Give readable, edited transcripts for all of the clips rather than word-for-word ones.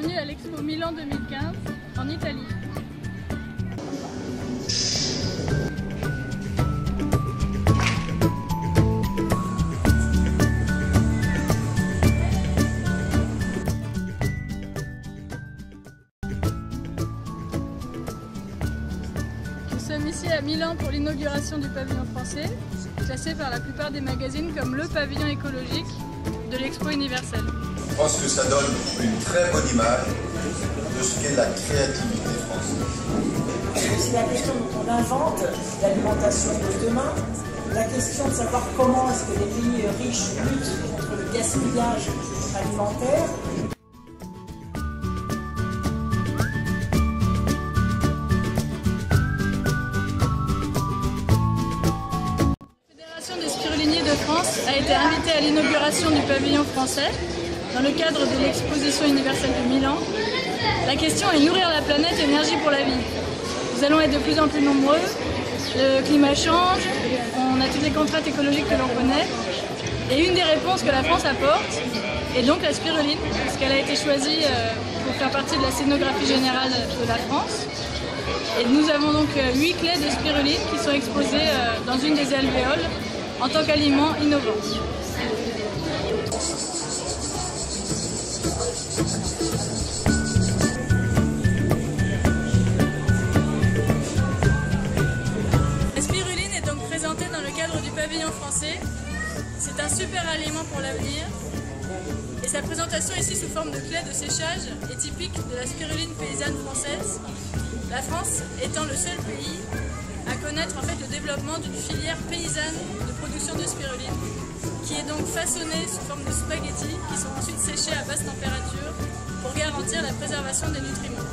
Bienvenue à l'Expo Milan 2015 en Italie. Nous sommes ici à Milan pour l'inauguration du pavillon français, classé par la plupart des magazines comme le pavillon écologique de l'Expo universelle. Je pense que ça donne une très bonne image de ce qu'est la créativité française. C'est aussi la question dont on invente l'alimentation de demain, la question de savoir comment est-ce que les pays riches luttent contre le gaspillage alimentaire. La Fédération des spiruliniers de France a été invitée à l'inauguration du pavillon français dans le cadre de l'exposition universelle de Milan. La question est nourrir la planète, énergie pour la vie. Nous allons être de plus en plus nombreux, le climat change, on a toutes les contraintes écologiques que l'on connaît. Et une des réponses que la France apporte est donc la spiruline, puisqu'elle a été choisie pour faire partie de la scénographie générale de la France. Et nous avons donc 8 clés de spiruline qui sont exposées dans une des alvéoles en tant qu'aliment innovant. La spiruline est donc présentée dans le cadre du pavillon français. C'est un super aliment pour l'avenir. Et sa présentation ici sous forme de clé de séchage est typique de la spiruline paysanne française. La France étant le seul pays à connaître en fait le développement d'une filière paysanne de production de spiruline, qui est donc façonnée sous forme de spaghettis qui sont ensuite séchés à basse température pour garantir la préservation des nutriments.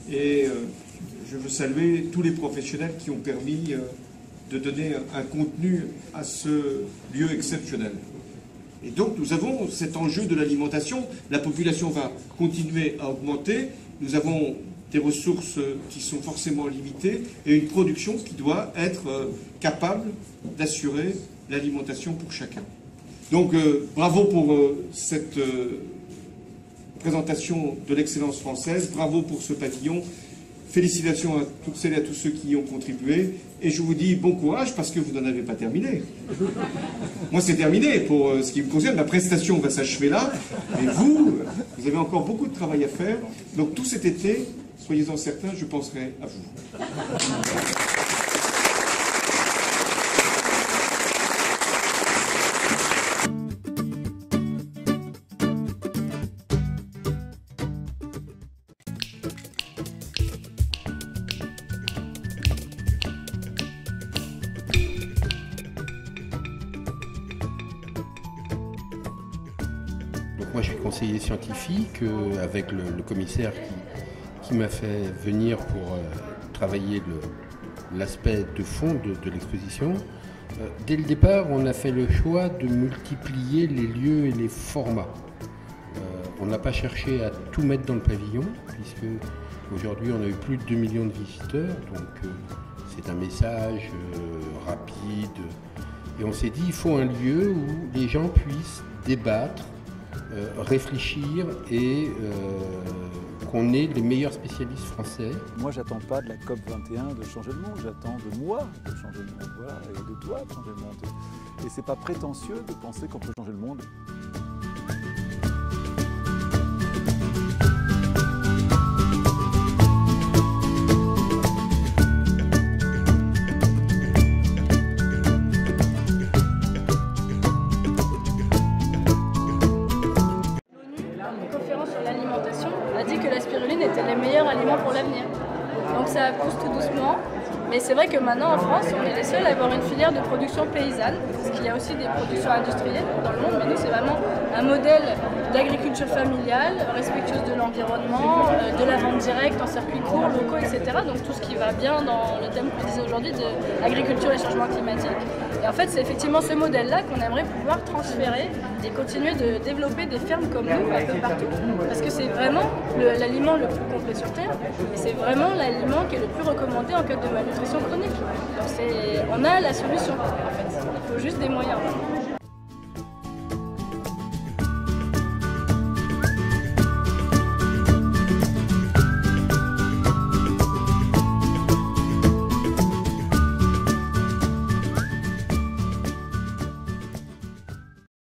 Et je veux saluer tous les professionnels qui ont permis de donner un contenu à ce lieu exceptionnel. Et donc nous avons cet enjeu de l'alimentation. La population va continuer à augmenter. Nous avons des ressources qui sont forcément limitées et une production qui doit être capable d'assurer l'alimentation pour chacun. Donc bravo pour cette présentation de l'excellence française, bravo pour ce pavillon, félicitations à toutes celles et à tous ceux qui y ont contribué, et je vous dis bon courage parce que vous n'en avez pas terminé. Moi c'est terminé pour ce qui me concerne, la prestation va s'achever là, mais vous avez encore beaucoup de travail à faire, donc tout cet été, soyez-en certains, je penserai à vous. Donc moi je suis conseiller scientifique avec le commissaire qui m'a fait venir pour travailler l'aspect de fond de l'exposition. Dès le départ, on a fait le choix de multiplier les lieux et les formats. On n'a pas cherché à tout mettre dans le pavillon, puisque aujourd'hui on a eu plus de 2 millions de visiteurs, donc c'est un message rapide. Et on s'est dit il faut un lieu où les gens puissent débattre, réfléchir et qu'on ait les meilleurs spécialistes français. Moi, j'attends pas de la COP 21 de changer le monde, j'attends de moi de changer le monde, voilà, et de toi de changer le monde. Et c'est pas prétentieux de penser qu'on peut changer le monde. A dit que la spiruline était le meilleur aliment pour l'avenir. Donc ça pousse tout doucement. Mais c'est vrai que maintenant en France, on est les seuls à avoir une filière de production paysanne, parce qu'il y a aussi des productions industrielles dans le monde, mais nous c'est vraiment un modèle d'agriculture familiale, respectueuse de l'environnement, de la vente directe en circuit court, locaux, etc. Donc tout ce qui va bien dans le thème qu'on disait aujourd'hui de l'agriculture et changement climatique. Et en fait, c'est effectivement ce modèle-là qu'on aimerait pouvoir transférer et continuer de développer des fermes comme nous un peu partout. Parce que c'est vraiment l'aliment le plus complet sur Terre et c'est vraiment l'aliment qui est le plus recommandé en cas de malnutrition chronique. Donc on a la solution en fait, il faut juste des moyens.